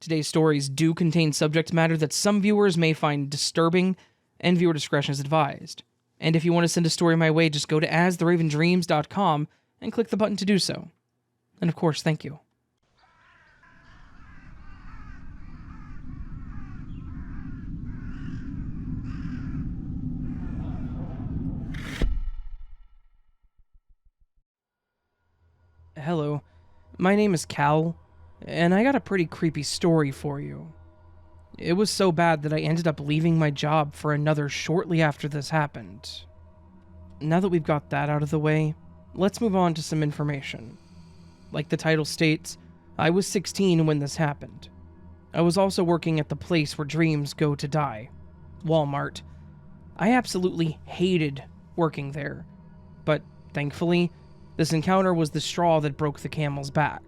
Today's stories do contain subject matter that some viewers may find disturbing, and viewer discretion is advised. And if you want to send a story my way, just go to astheravendreams.com and click the button to do so. And of course, thank you. Hello, my name is Cal, and I got a pretty creepy story for you. It was so bad that I ended up leaving my job for another shortly after this happened. Now that we've got that out of the way, let's move on to some information. Like the title states, I was 16 when this happened. I was also working at the place where dreams go to die, Walmart. I absolutely hated working there, but thankfully, this encounter was the straw that broke the camel's back.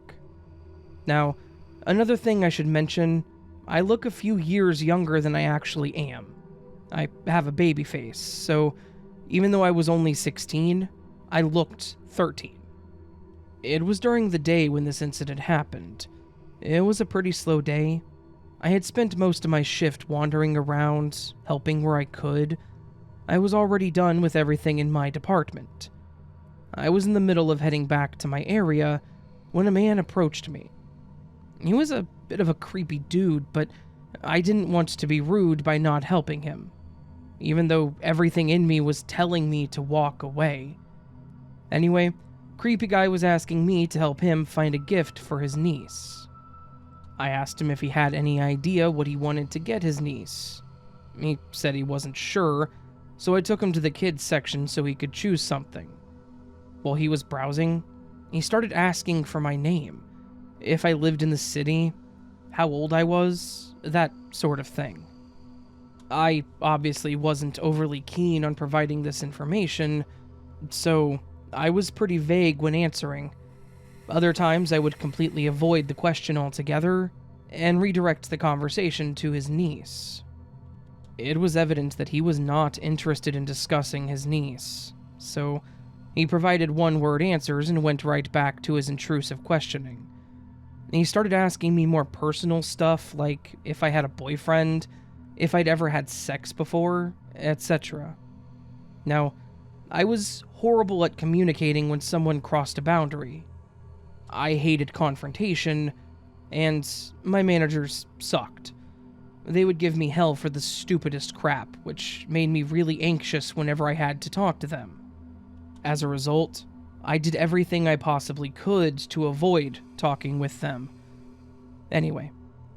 Now, another thing I should mention, I look a few years younger than I actually am. I have a baby face, so even though I was only 16, I looked 13. It was during the day when this incident happened. It was a pretty slow day. I had spent most of my shift wandering around, helping where I could. I was already done with everything in my department. I was in the middle of heading back to my area when a man approached me. He was a bit of a creepy dude, but I didn't want to be rude by not helping him, even though everything in me was telling me to walk away. Anyway, creepy guy was asking me to help him find a gift for his niece. I asked him if he had any idea what he wanted to get his niece. He said he wasn't sure, so I took him to the kids section so he could choose something. While he was browsing, he started asking for my name, if I lived in the city, how old I was, that sort of thing. I obviously wasn't overly keen on providing this information, so I was pretty vague when answering. Other times I would completely avoid the question altogether and redirect the conversation to his niece. It was evident that he was not interested in discussing his niece, so he provided one-word answers and went right back to his intrusive questioning. He started asking me more personal stuff, like if I had a boyfriend, if I'd ever had sex before, etc. Now, I was horrible at communicating when someone crossed a boundary. I hated confrontation, and my managers sucked. They would give me hell for the stupidest crap, which made me really anxious whenever I had to talk to them. As a result, I did everything I possibly could to avoid talking with them. Anyway,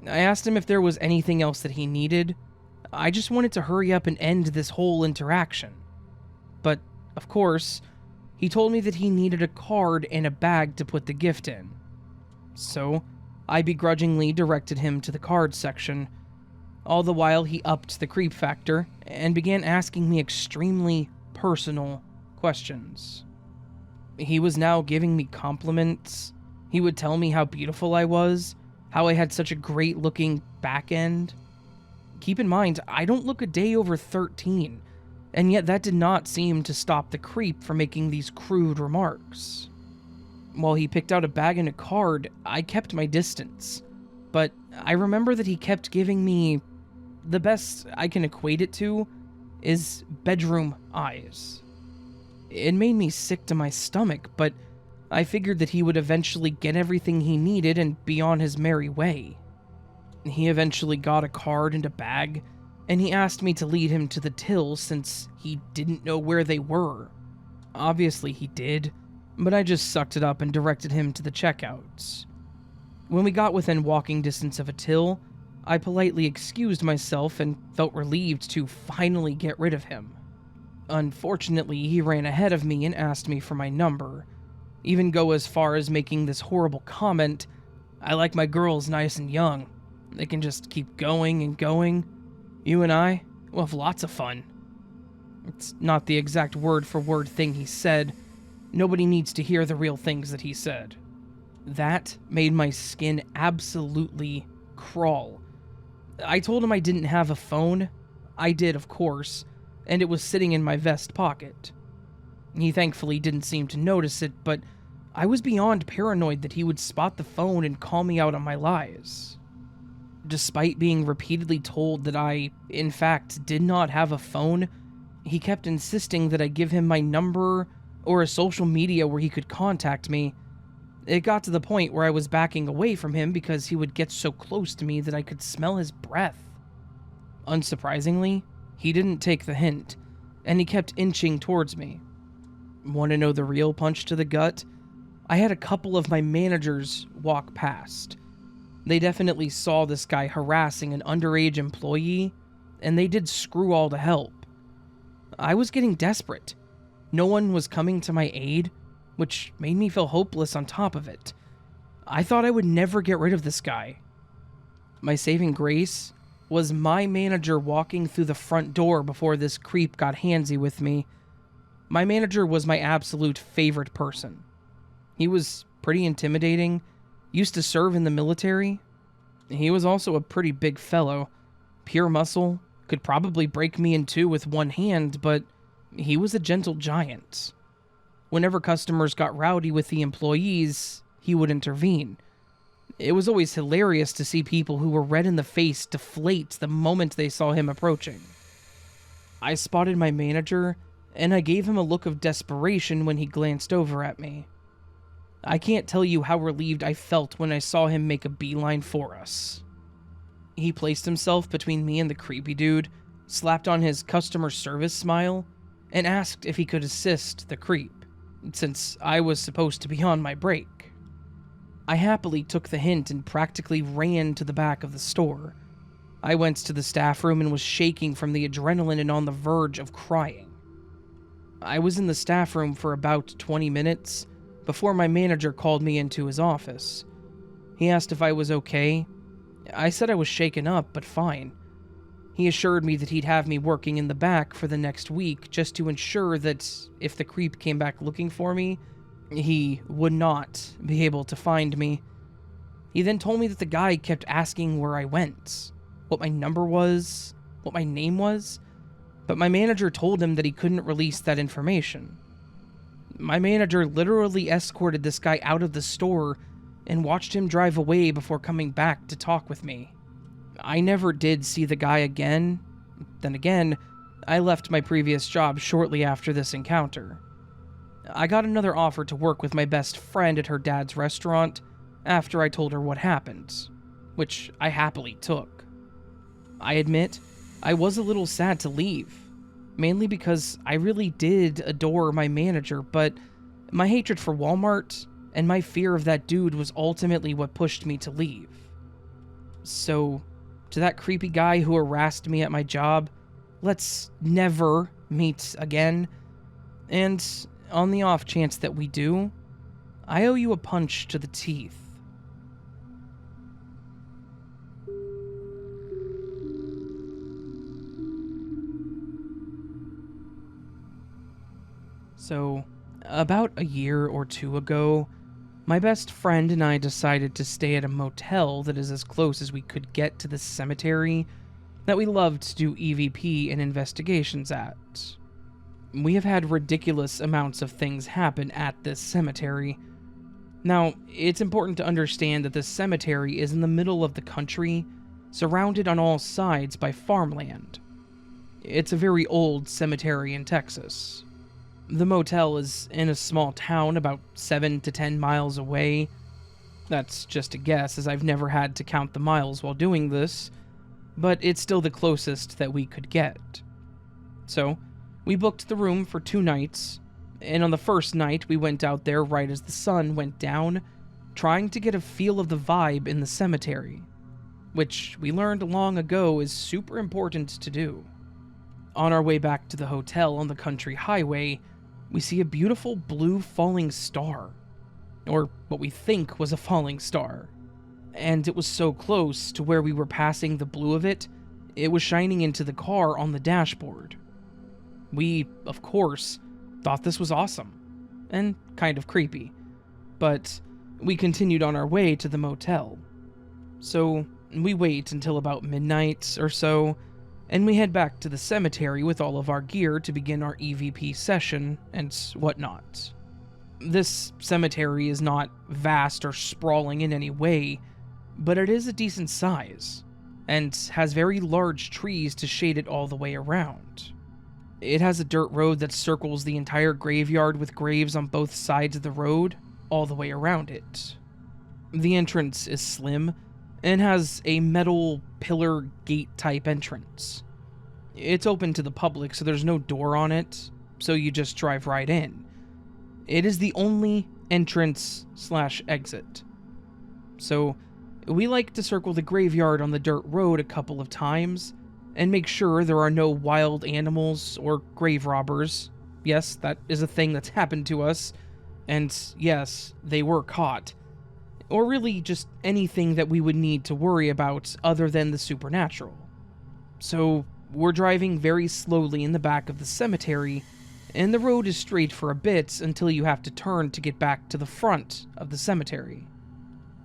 I asked him if there was anything else that he needed. I just wanted to hurry up and end this whole interaction. But, of course, he told me that he needed a card and a bag to put the gift in. So, I begrudgingly directed him to the card section. All the while, he upped the creep factor and began asking me extremely personal questions. He was now giving me compliments. He would tell me how beautiful I was, how I had such a great-looking back end. Keep in mind, I don't look a day over 13, and yet that did not seem to stop the creep from making these crude remarks. While he picked out a bag and a card, I kept my distance, but I remember that he kept giving me, the best I can equate it to, is bedroom eyes. It made me sick to my stomach, but I figured that he would eventually get everything he needed and be on his merry way. He eventually got a card and a bag, and he asked me to lead him to the till since he didn't know where they were. Obviously he did, but I just sucked it up and directed him to the checkouts. When we got within walking distance of a till, I politely excused myself and felt relieved to finally get rid of him. Unfortunately, he ran ahead of me and asked me for my number, even go as far as making this horrible comment, "I like my girls nice and young. They can just keep going and going. You and I, we'll have lots of fun." It's not the exact word-for-word thing he said. Nobody needs to hear the real things that he said. That made my skin absolutely crawl. I told him I didn't have a phone. I did, of course, and it was sitting in my vest pocket. He thankfully didn't seem to notice it, but I was beyond paranoid that he would spot the phone and call me out on my lies. Despite being repeatedly told that I, in fact, did not have a phone, he kept insisting that I give him my number or a social media where he could contact me. It got to the point where I was backing away from him because he would get so close to me that I could smell his breath. Unsurprisingly, he didn't take the hint, and he kept inching towards me. Want to know the real punch to the gut? I had a couple of my managers walk past. They definitely saw this guy harassing an underage employee, and they did screw all to help. I was getting desperate. No one was coming to my aid, which made me feel hopeless on top of it. I thought I would never get rid of this guy. My saving grace was my manager walking through the front door before this creep got handsy with me. My manager was my absolute favorite person. He was pretty intimidating, used to serve in the military. He was also a pretty big fellow, pure muscle, could probably break me in two with one hand, but he was a gentle giant. Whenever customers got rowdy with the employees, he would intervene. It was always hilarious to see people who were red in the face deflate the moment they saw him approaching. I spotted my manager, and I gave him a look of desperation when he glanced over at me. I can't tell you how relieved I felt when I saw him make a beeline for us. He placed himself between me and the creepy dude, slapped on his customer service smile, and asked if he could assist the creep, since I was supposed to be on my break. I happily took the hint and practically ran to the back of the store. I went to the staff room and was shaking from the adrenaline and on the verge of crying. I was in the staff room for about 20 minutes before my manager called me into his office. He asked if I was okay. I said I was shaken up, but fine. He assured me that he'd have me working in the back for the next week just to ensure that if the creep came back looking for me, he would not be able to find me. He then told me that the guy kept asking where I went, what my number was, what my name was, but my manager told him that he couldn't release that information. My manager literally escorted this guy out of the store and watched him drive away before coming back to talk with me. I never did see the guy again. Then again, I left my previous job shortly after this encounter. I got another offer to work with my best friend at her dad's restaurant after I told her what happened, which I happily took. I admit, I was a little sad to leave, mainly because I really did adore my manager, but my hatred for Walmart and my fear of that dude was ultimately what pushed me to leave. So, to that creepy guy who harassed me at my job, let's never meet again, and on the off chance that we do, I owe you a punch to the teeth. So, about a year or two ago, my best friend and I decided to stay at a motel that is as close as we could get to the cemetery that we loved to do EVP and investigations at. We have had ridiculous amounts of things happen at this cemetery. Now, it's important to understand that this cemetery is in the middle of the country, surrounded on all sides by farmland. It's a very old cemetery in Texas. The motel is in a small town about 7 to 10 miles away. That's just a guess, as I've never had to count the miles while doing this, but it's still the closest that we could get. So, we booked the room for 2 nights, and on the first night we went out there right as the sun went down, trying to get a feel of the vibe in the cemetery, which we learned long ago is super important to do. On our way back to the hotel on the country highway, we see a beautiful blue falling star, or what we think was a falling star, and it was so close to where we were passing the blue of it, it was shining into the car on the dashboard. We, of course, thought this was awesome, and kind of creepy, but we continued on our way to the motel. So, we wait until about midnight or so, and we head back to the cemetery with all of our gear to begin our EVP session and whatnot. This cemetery is not vast or sprawling in any way, but it is a decent size, and has very large trees to shade it all the way around. It has a dirt road that circles the entire graveyard with graves on both sides of the road, all the way around it. The entrance is slim and has a metal pillar gate type entrance. It's open to the public, so there's no door on it, so you just drive right in. It is the only entrance/exit. So we like to circle the graveyard on the dirt road a couple of times and make sure there are no wild animals or grave robbers. Yes, that is a thing that's happened to us, and yes, they were caught. Or really just anything that we would need to worry about other than the supernatural. So we're driving very slowly in the back of the cemetery, and the road is straight for a bit until you have to turn to get back to the front of the cemetery.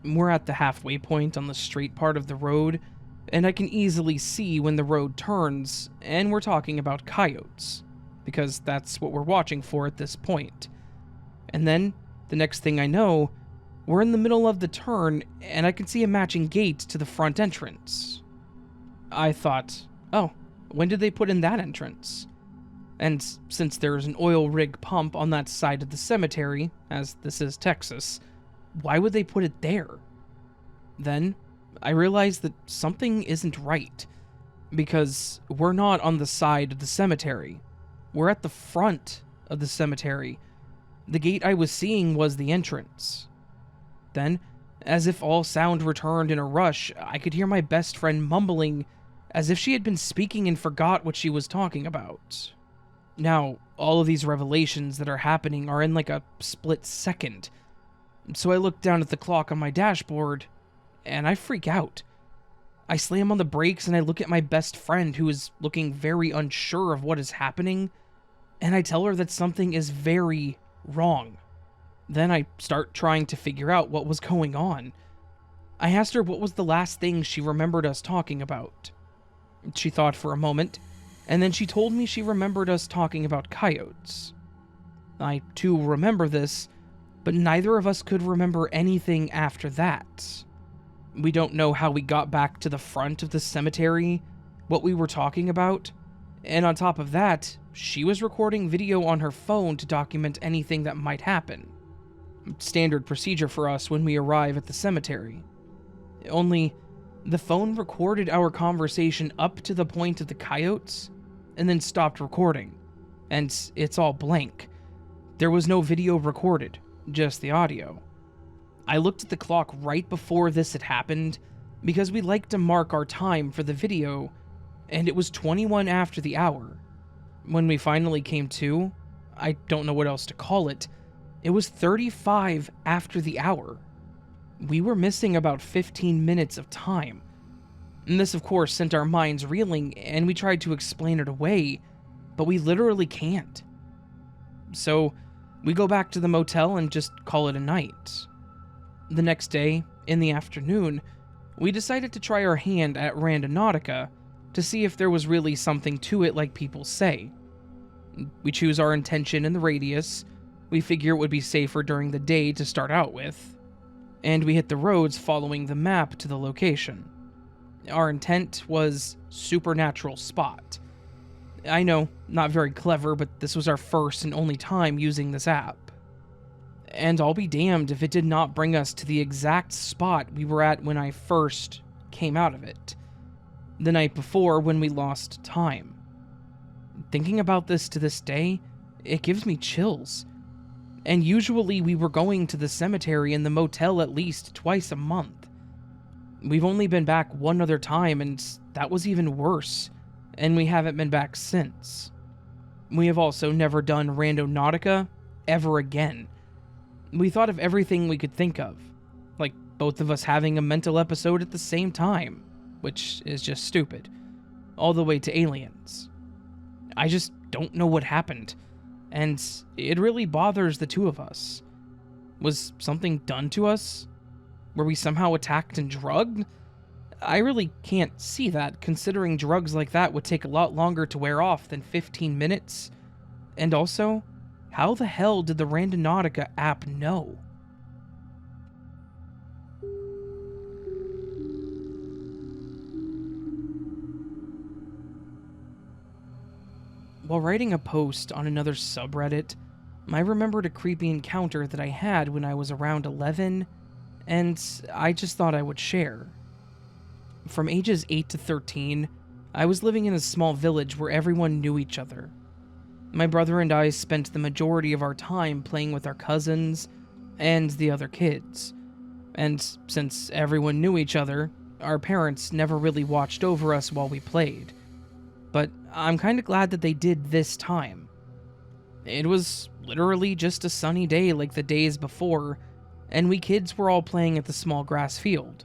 We're at the halfway point on the straight part of the road, and I can easily see when the road turns, and we're talking about coyotes, because that's what we're watching for at this point. And then, the next thing I know, we're in the middle of the turn, and I can see a matching gate to the front entrance. I thought, oh, when did they put in that entrance? And since there's an oil rig pump on that side of the cemetery, as this is Texas, why would they put it there? Then, I realized that something isn't right, because we're not on the side of the cemetery. We're at the front of the cemetery. The gate I was seeing was the entrance. Then, as if all sound returned in a rush, I could hear my best friend mumbling as if she had been speaking and forgot what she was talking about. Now, all of these revelations that are happening are in like a split second. So I look down at the clock on my dashboard, and I freak out. I slam on the brakes and I look at my best friend who is looking very unsure of what is happening, and I tell her that something is very wrong. Then I start trying to figure out what was going on. I asked her what was the last thing she remembered us talking about. She thought for a moment, and then she told me she remembered us talking about coyotes. I too remember this, but neither of us could remember anything after that. We don't know how we got back to the front of the cemetery, what we were talking about, and on top of that, she was recording video on her phone to document anything that might happen. Standard procedure for us when we arrive at the cemetery. Only, the phone recorded our conversation up to the point of the coyotes, and then stopped recording, and it's all blank. There was no video recorded, just the audio. I looked at the clock right before this had happened, because we like to mark our time for the video, and it was 21 after the hour. When we finally came to, I don't know what else to call it, it was 35 after the hour. We were missing about 15 minutes of time. And this, of course, sent our minds reeling, and we tried to explain it away, but we literally can't. So, we go back to the motel and just call it a night. The next day, in the afternoon, we decided to try our hand at Randonautica to see if there was really something to it like people say. We choose our intention and the radius. We figure it would be safer during the day to start out with, and we hit the roads following the map to the location. Our intent was supernatural spot. I know, not very clever, but this was our first and only time using this app. And I'll be damned if it did not bring us to the exact spot we were at when I first came out of it, the night before when we lost time. Thinking about this to this day, it gives me chills. And usually we were going to the cemetery and the motel at least twice a month. We've only been back one other time, and that was even worse, and we haven't been back since. We have also never done Randonautica ever again. We thought of everything we could think of, like both of us having a mental episode at the same time, which is just stupid, all the way to aliens. I just don't know what happened, and it really bothers the two of us. Was something done to us? Were we somehow attacked and drugged? I really can't see that, considering drugs like that would take a lot longer to wear off than 15 minutes. And also, how the hell did the Randonautica app know? while writing a post on another subreddit, I remembered a creepy encounter that I had when I was around 11, and I just thought I would share. From ages 8 to 13, I was living in a small village where everyone knew each other. My brother and I spent the majority of our time playing with our cousins and the other kids. And since everyone knew each other, our parents never really watched over us while we played. But I'm kind of glad that they did this time. It was literally just a sunny day like the days before, and we kids were all playing at the small grass field,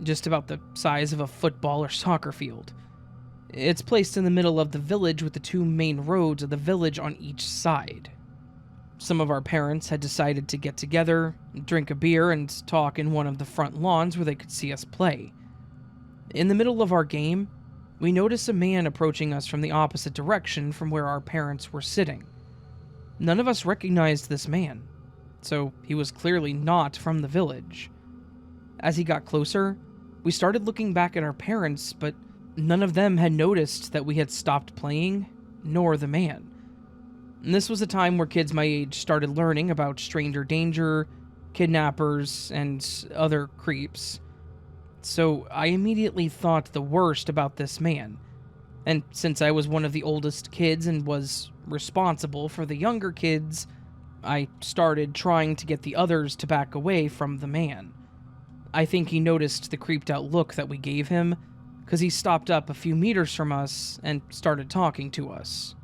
just about the size of a football or soccer field. It's placed in the middle of the village with the two main roads of the village on each side. Some of our parents had decided to get together, drink a beer, and talk in one of the front lawns where they could see us play. In the middle of our game, we noticed a man approaching us from the opposite direction from where our parents were sitting. None of us recognized this man, so he was clearly not from the village. As he got closer, we started looking back at our parents, but none of them had noticed that we had stopped playing, nor the man. And this was a time where kids my age started learning about stranger danger, kidnappers, and other creeps. So I immediately thought the worst about this man. And since I was one of the oldest kids and was responsible for the younger kids, I started trying to get the others to back away from the man. I think he noticed the creeped out look that we gave him, because he stopped up a few meters from us and started talking to us.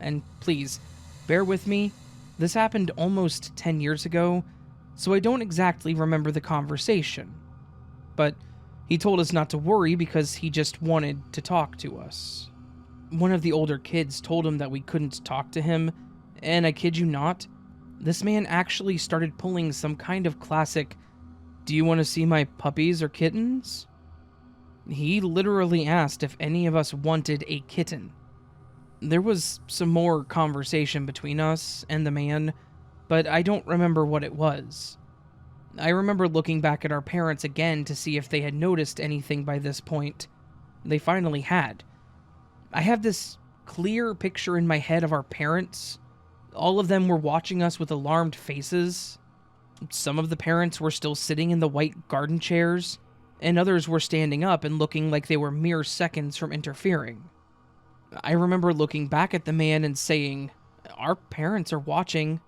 And please, bear with me, this happened almost 10 years ago, so I don't exactly remember the conversation. But he told us not to worry because he just wanted to talk to us. One of the older kids told him that we couldn't talk to him, and I kid you not, this man actually started pulling some kind of classic, "Do you want to see my puppies or kittens?" He literally asked if any of us wanted a kitten. There was some more conversation between us and the man, but I don't remember what it was. I remember looking back at our parents again to see if they had noticed anything by this point. They finally had. I have this clear picture in my head of our parents. All of them were watching us with alarmed faces. Some of the parents were still sitting in the white garden chairs, and others were standing up and looking like they were mere seconds from interfering. I remember looking back at the man and saying, "Our parents are watching,"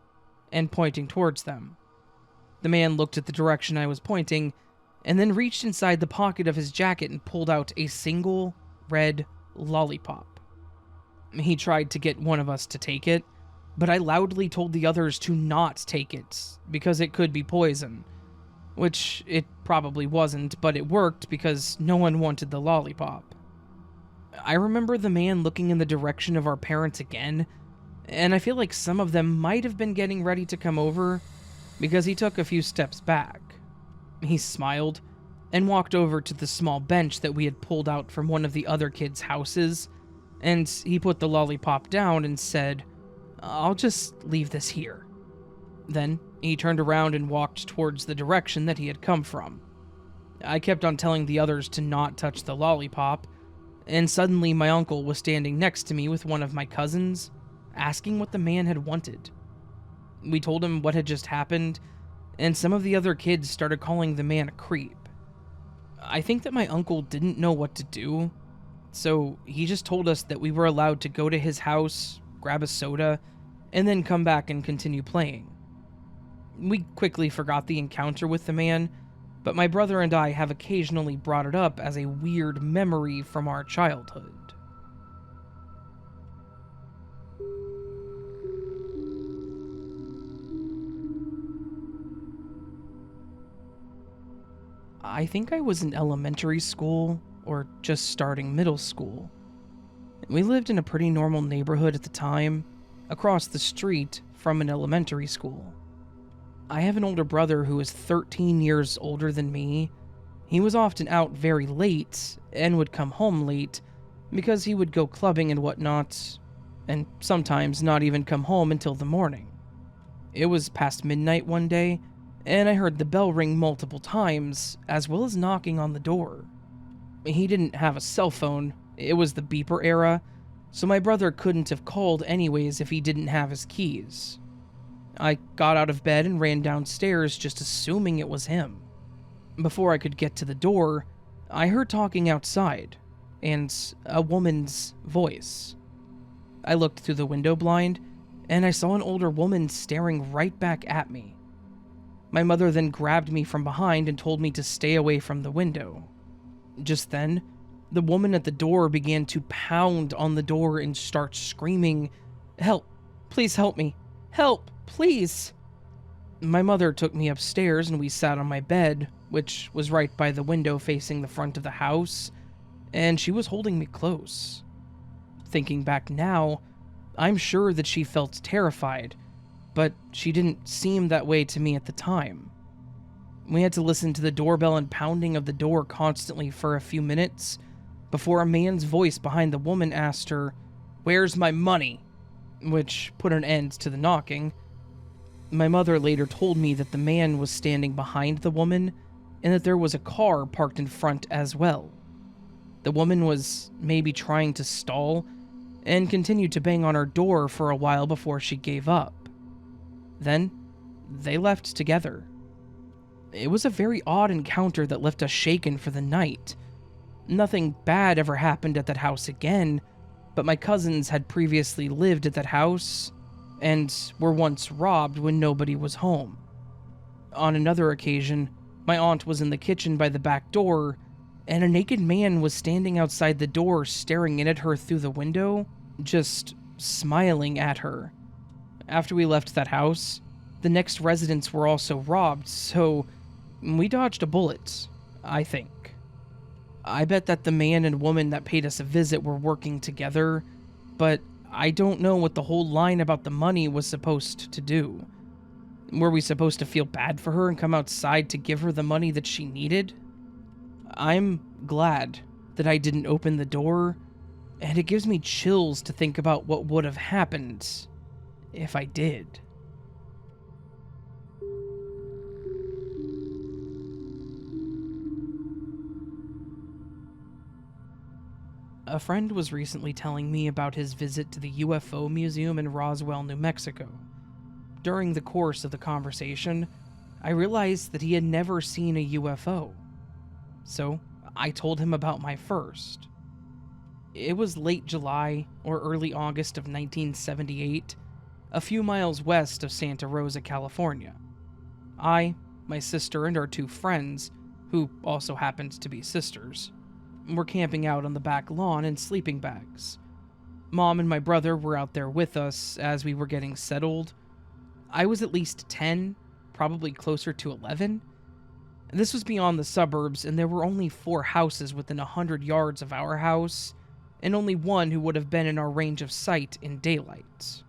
and pointing towards them. The man looked at the direction I was pointing, and then reached inside the pocket of his jacket and pulled out a single red lollipop. He tried to get one of us to take it, but I loudly told the others to not take it, because it could be poison. Which it probably wasn't, but it worked because no one wanted the lollipop. I remember the man looking in the direction of our parents again, and I feel like some of them might have been getting ready to come over, because he took a few steps back. He smiled, and walked over to the small bench that we had pulled out from one of the other kids' houses, and he put the lollipop down and said, "I'll just leave this here." Then he turned around and walked towards the direction that he had come from. I kept on telling the others to not touch the lollipop, and suddenly my uncle was standing next to me with one of my cousins, asking what the man had wanted. We told him what had just happened, and some of the other kids started calling the man a creep. I think that my uncle didn't know what to do, so he just told us that we were allowed to go to his house, grab a soda, and then come back and continue playing. We quickly forgot the encounter with the man, but my brother and I have occasionally brought it up as a weird memory from our childhood. I think I was in elementary school, or just starting middle school. We lived in a pretty normal neighborhood at the time, across the street from an elementary school. I have an older brother who is 13 years older than me. He was often out very late, and would come home late, because he would go clubbing and whatnot, and sometimes not even come home until the morning. It was past midnight one day, and I heard the bell ring multiple times, as well as knocking on the door. He didn't have a cell phone, it was the beeper era, so my brother couldn't have called anyways if he didn't have his keys. I got out of bed and ran downstairs, just assuming it was him. Before I could get to the door, I heard talking outside, and a woman's voice. I looked through the window blind, and I saw an older woman staring right back at me. My mother then grabbed me from behind and told me to stay away from the window. Just then, the woman at the door began to pound on the door and start screaming, "Help! Please help me! Help! Please!" My mother took me upstairs and we sat on my bed, which was right by the window facing the front of the house, and she was holding me close. Thinking back now, I'm sure that she felt terrified, but she didn't seem that way to me at the time. We had to listen to the doorbell and pounding of the door constantly for a few minutes before a man's voice behind the woman asked her, "Where's my money?" which put an end to the knocking. My mother later told me that the man was standing behind the woman and that there was a car parked in front as well. The woman was maybe trying to stall and continued to bang on her door for a while before she gave up. Then, they left together. It was a very odd encounter that left us shaken for the night. Nothing bad ever happened at that house again, but my cousins had previously lived at that house and were once robbed when nobody was home. On another occasion, my aunt was in the kitchen by the back door, and a naked man was standing outside the door staring in at her through the window, just smiling at her. After we left that house, the next residents were also robbed, so we dodged a bullet, I think. I bet that the man and woman that paid us a visit were working together, but I don't know what the whole line about the money was supposed to do. Were we supposed to feel bad for her and come outside to give her the money that she needed? I'm glad that I didn't open the door, and it gives me chills to think about what would have happened if I did. A friend was recently telling me about his visit to the UFO Museum in Roswell, New Mexico. During the course of the conversation, I realized that he had never seen a UFO. So, I told him about my first. It was late July or early August of 1978, a few miles west of Santa Rosa, California. I, my sister, and our two friends, who also happened to be sisters, were camping out on the back lawn in sleeping bags. Mom and my brother were out there with us as we were getting settled. I was at least 10, probably closer to 11. This was beyond the suburbs, and there were only 4 houses within 100 yards of our house, and only one who would have been in our range of sight in daylight.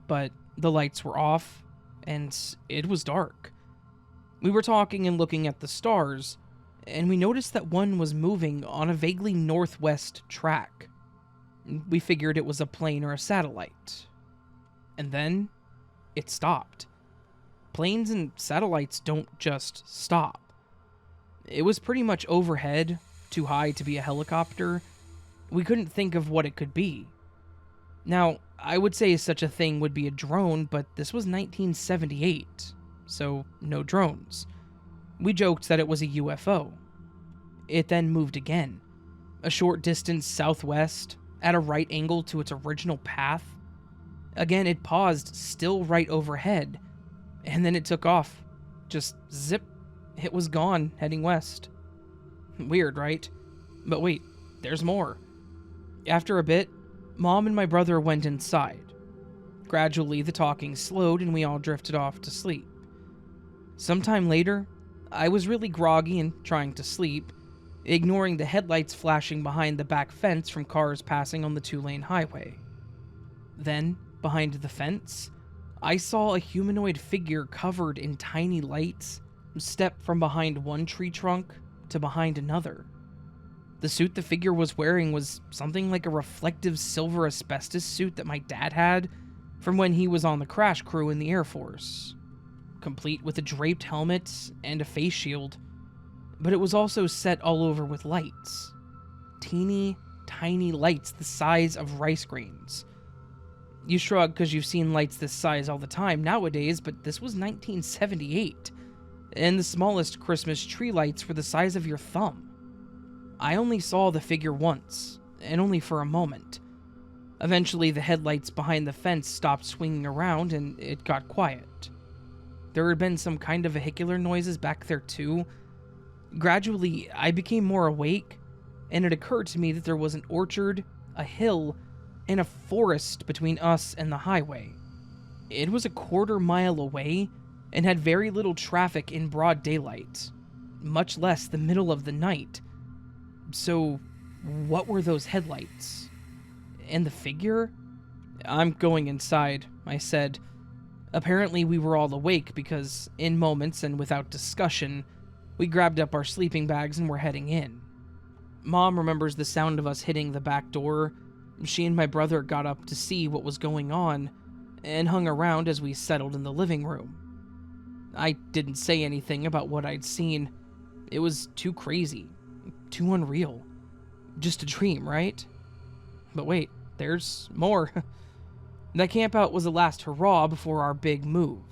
But the lights were off, and it was dark. We were talking and looking at the stars, and we noticed that one was moving on a vaguely northwest track. We figured it was a plane or a satellite. And then, it stopped. Planes and satellites don't just stop. It was pretty much overhead, too high to be a helicopter. We couldn't think of what it could be. Now, I would say such a thing would be a drone, but this was 1978, so no drones. We joked that it was a UFO. It then moved again, a short distance southwest, at a right angle to its original path. Again, it paused, still right overhead, and then it took off. Just zip, it was gone, heading west. Weird, right? But wait, there's more. After a bit, Mom and my brother went inside. Gradually, the talking slowed and we all drifted off to sleep. Sometime later, I was really groggy and trying to sleep, ignoring the headlights flashing behind the back fence from cars passing on the 2-lane highway. Then, behind the fence, I saw a humanoid figure covered in tiny lights step from behind one tree trunk to behind another. The suit the figure was wearing was something like a reflective silver asbestos suit that my dad had from when he was on the crash crew in the Air Force, complete with a draped helmet and a face shield, but it was also set all over with lights. Teeny, tiny lights the size of rice grains. You shrug because you've seen lights this size all the time nowadays, but this was 1978, and the smallest Christmas tree lights were the size of your thumb. I only saw the figure once, and only for a moment. Eventually, the headlights behind the fence stopped swinging around, and it got quiet. There had been some kind of vehicular noises back there too. Gradually, I became more awake, and it occurred to me that there was an orchard, a hill, and a forest between us and the highway. It was a quarter-mile away, and had very little traffic in broad daylight, much less the middle of the night. So, what were those headlights? And the figure? "I'm going inside," I said. Apparently we were all awake because, in moments and without discussion, we grabbed up our sleeping bags and were heading in. Mom remembers the sound of us hitting the back door. She and my brother got up to see what was going on, and hung around as we settled in the living room. I didn't say anything about what I'd seen. It was too crazy. Too unreal. Just a dream, right? But wait, there's more. That campout was the last hurrah before our big move.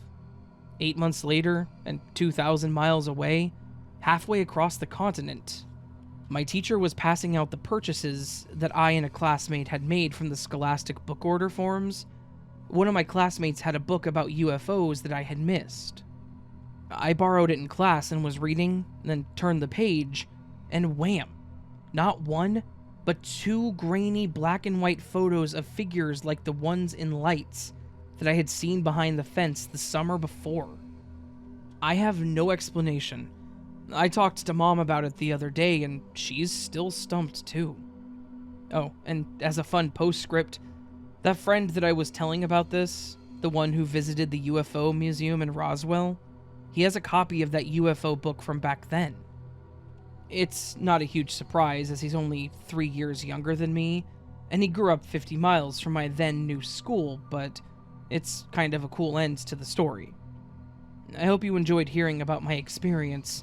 8 months later, and 2,000 miles away, halfway across the continent, my teacher was passing out the purchases that I and a classmate had made from the Scholastic book order forms. One of my classmates had a book about UFOs that I had missed. I borrowed it in class and was reading, then turned the page, and wham! Not one, but 2 grainy black and white photos of figures like the ones in lights that I had seen behind the fence the summer before. I have no explanation. I talked to Mom about it the other day, and she's still stumped too. Oh, and as a fun postscript, that friend that I was telling about this, the one who visited the UFO museum in Roswell, he has a copy of that UFO book from back then. It's not a huge surprise, as he's only 3 years younger than me, and he grew up 50 miles from my then new school, but it's kind of a cool end to the story. I hope you enjoyed hearing about my experience,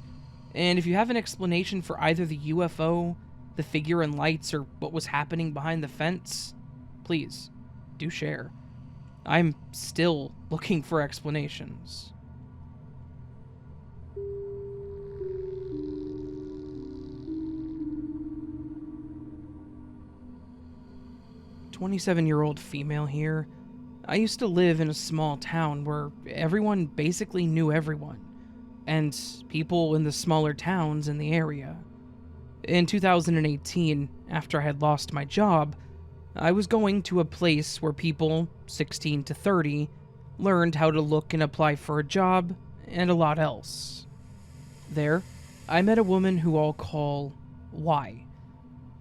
and if you have an explanation for either the UFO, the figure in lights, or what was happening behind the fence, please, do share. I'm still looking for explanations. 27-year-old female here. I used to live in a small town where everyone basically knew everyone, and people in the smaller towns in the area. In 2018, after I had lost my job, I was going to a place where people, 16 to 30, learned how to look and apply for a job, and a lot else. There, I met a woman who I'll call Y.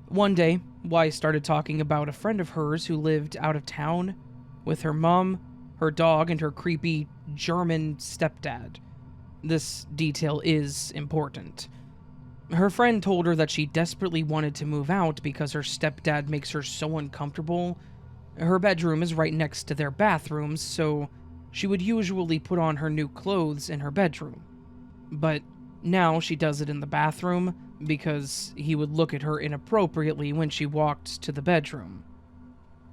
One day, Y started talking about a friend of hers who lived out of town with her mom, her dog, and her creepy German stepdad. This detail is important. Her friend told her that she desperately wanted to move out because her stepdad makes her so uncomfortable. Her bedroom is right next to their bathrooms, so she would usually put on her new clothes in her bedroom. But now she does it in the bathroom because he would look at her inappropriately when she walked to the bedroom.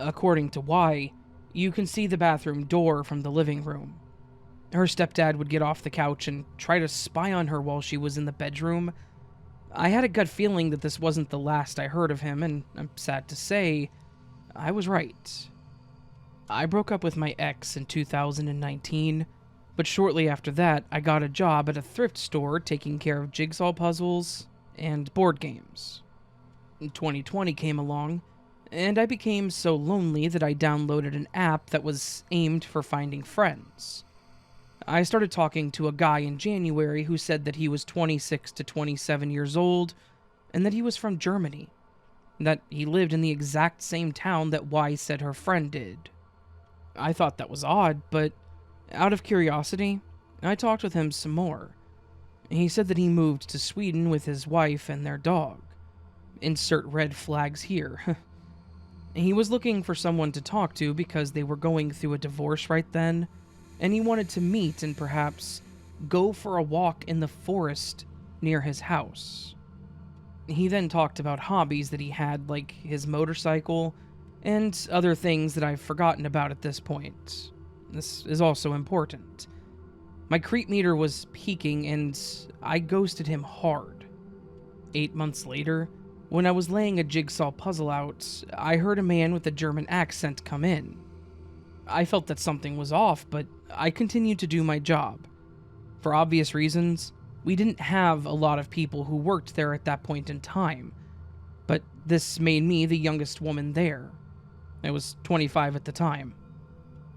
According to Y, you can see the bathroom door from the living room. Her stepdad would get off the couch and try to spy on her while she was in the bedroom. I had a gut feeling that this wasn't the last I heard of him, and I'm sad to say, I was right. I broke up with my ex in 2019, but shortly after that, I got a job at a thrift store taking care of jigsaw puzzles and board games. 2020 came along, and I became so lonely that I downloaded an app that was aimed for finding friends. I started talking to a guy in January who said that he was 26 to 27 years old, and that he was from Germany, that he lived in the exact same town that Y said her friend did. I thought that was odd, but out of curiosity, I talked with him some more. He said that he moved to Sweden with his wife and their dog. Insert red flags here. He was looking for someone to talk to because they were going through a divorce right then, and he wanted to meet and perhaps go for a walk in the forest near his house. He then talked about hobbies that he had, like his motorcycle, and other things that I've forgotten about at this point. This is also important. My creep meter was peaking, and I ghosted him hard. 8 months later, when I was laying a jigsaw puzzle out, I heard a man with a German accent come in. I felt that something was off, but I continued to do my job. For obvious reasons, we didn't have a lot of people who worked there at that point in time, but this made me the youngest woman there. I was 25 at the time.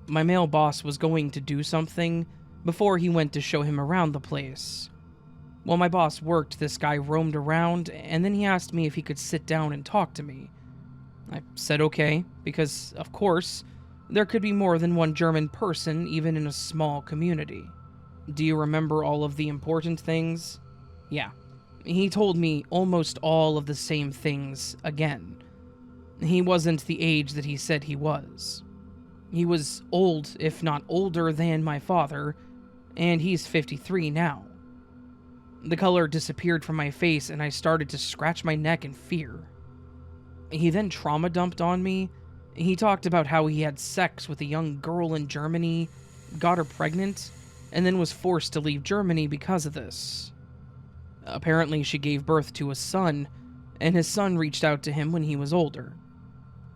My male boss was going to do something before he went to show him around the place. While my boss worked, this guy roamed around, and then he asked me if he could sit down and talk to me. I said okay, because, of course, there could be more than one German person, even in a small community. Do you remember all of the important things? Yeah. He told me almost all of the same things again. He wasn't the age that he said he was. He was old, if not older than my father, and he's 53 now. The color disappeared from my face, and I started to scratch my neck in fear. He then trauma dumped on me. He talked about how he had sex with a young girl in Germany, got her pregnant, and then was forced to leave Germany because of this. Apparently, she gave birth to a son, and his son reached out to him when he was older.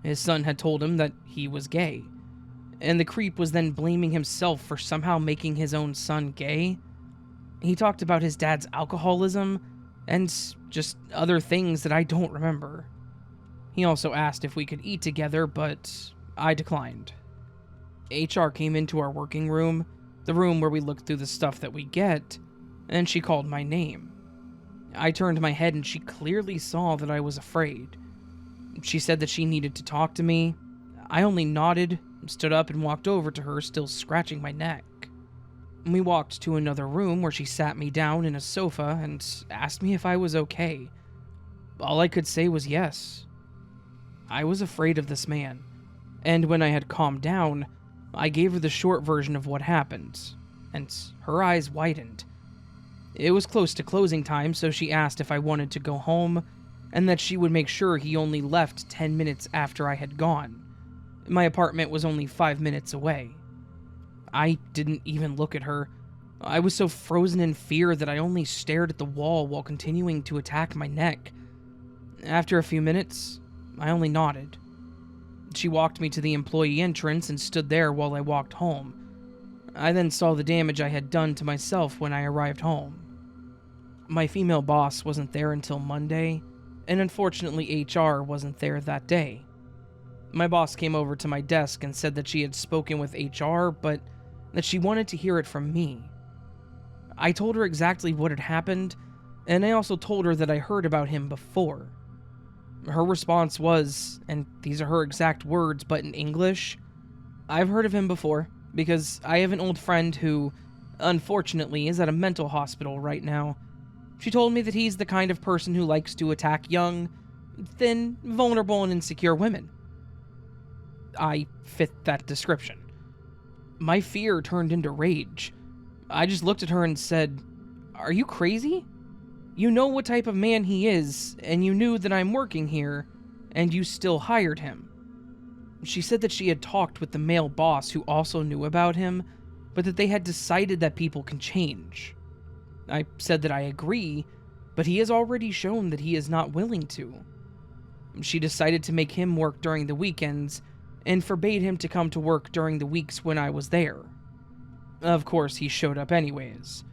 His son had told him that he was gay, and the creep was then blaming himself for somehow making his own son gay. He talked about his dad's alcoholism, and just other things that I don't remember. He also asked if we could eat together, but I declined. HR came into our working room, the room where we looked through the stuff that we get, and she called my name. I turned my head and she clearly saw that I was afraid. She said that she needed to talk to me. I only nodded, stood up, and walked over to her, still scratching my neck. We walked to another room where she sat me down in a sofa and asked me if I was okay. All I could say was yes. I was afraid of this man, and when I had calmed down, I gave her the short version of what happened, and her eyes widened. It was close to closing time, so she asked if I wanted to go home, and that she would make sure he only left 10 minutes after I had gone. My apartment was only 5 minutes away. I didn't even look at her. I was so frozen in fear that I only stared at the wall while continuing to attack my neck. After a few minutes, I only nodded. She walked me to the employee entrance and stood there while I walked home. I then saw the damage I had done to myself when I arrived home. My female boss wasn't there until Monday, and unfortunately HR wasn't there that day. My boss came over to my desk and said that she had spoken with HR, but that she wanted to hear it from me. I told her exactly what had happened, and I also told her that I heard about him before. Her response was, and these are her exact words, but in English, "I've heard of him before, because I have an old friend who, unfortunately, is at a mental hospital right now. She told me that he's the kind of person who likes to attack young, thin, vulnerable, and insecure women." I fit that description. My fear turned into rage. I just looked at her and said, "Are you crazy? You know what type of man he is, and you knew that I'm working here, and you still hired him." She said that she had talked with the male boss who also knew about him, but that they had decided that people can change. I said that I agree, but he has already shown that he is not willing to. She decided to make him work during the weekends, and forbade him to come to work during the weeks when I was there. Of course, he showed up anyways.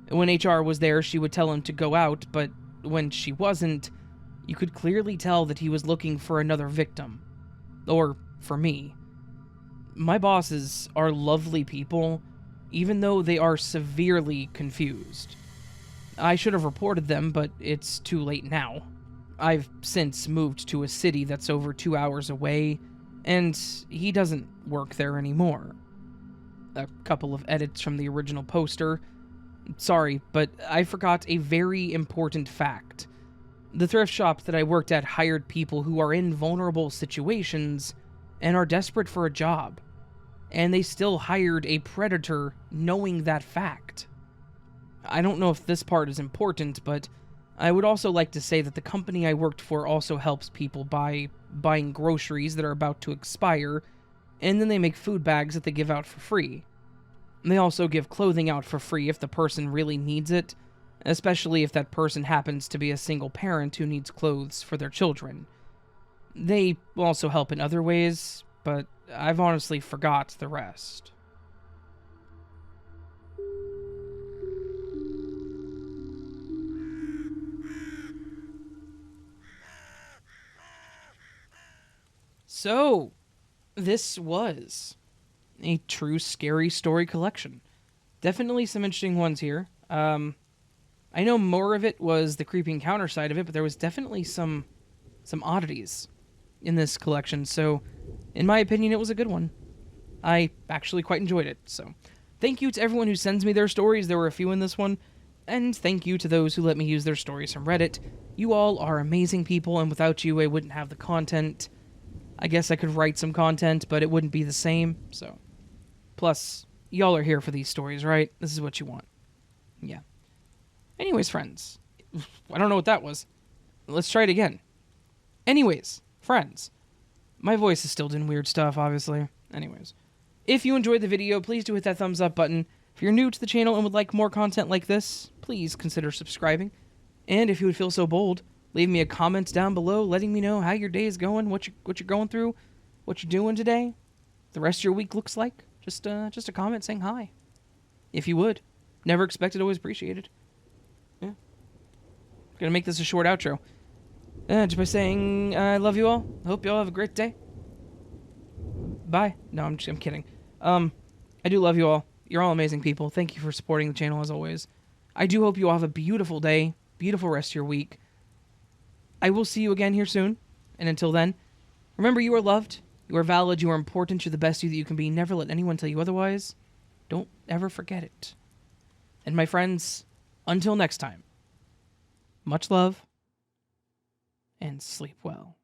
When HR was there, she would tell him to go out, but when she wasn't, you could clearly tell that he was looking for another victim. Or for me. My bosses are lovely people, even though they are severely confused. I should have reported them, but it's too late now. I've since moved to a city that's over 2 hours away, and he doesn't work there anymore. A couple of edits from the original poster. Sorry, but I forgot a very important fact. The thrift shop that I worked at hired people who are in vulnerable situations and are desperate for a job. And they still hired a predator knowing that fact. I don't know if this part is important, but I would also like to say that the company I worked for also helps people by buying groceries that are about to expire, and then they make food bags that they give out for free. They also give clothing out for free if the person really needs it, especially if that person happens to be a single parent who needs clothes for their children. They also help in other ways, but I've honestly forgot the rest. So, this was a true scary story collection. Definitely some interesting ones here. I know more of it was the creepy encounter side of it, but there was definitely some oddities in this collection. So, in my opinion, it was a good one. I actually quite enjoyed it. So, thank you to everyone who sends me their stories. There were a few in this one. And thank you to those who let me use their stories from Reddit. You all are amazing people, and without you, I wouldn't have the content. I guess I could write some content, but it wouldn't be the same, so. Plus, y'all are here for these stories, right? This is what you want. Yeah. Anyways, friends. I don't know what that was. Let's try it again. Anyways, friends. My voice is still doing weird stuff, obviously. Anyways. If you enjoyed the video, please do hit that thumbs up button. If you're new to the channel and would like more content like this, please consider subscribing. And if you would feel so bold, leave me a comment down below letting me know how your day is going, what you're going through, what you're doing today, the rest of your week looks like. Just a comment saying hi. If you would. Never expected, always appreciated. Yeah. Gonna make this a short outro. Just by saying I love you all. I hope you all have a great day. Bye. No, I'm kidding. I do love you all. You're all amazing people. Thank you for supporting the channel as always. I do hope you all have a beautiful day, beautiful rest of your week. I will see you again here soon. And until then, remember you are loved, you are valid, you are important, you're the best you that you can be. Never let anyone tell you otherwise. Don't ever forget it. And my friends, until next time, much love and sleep well.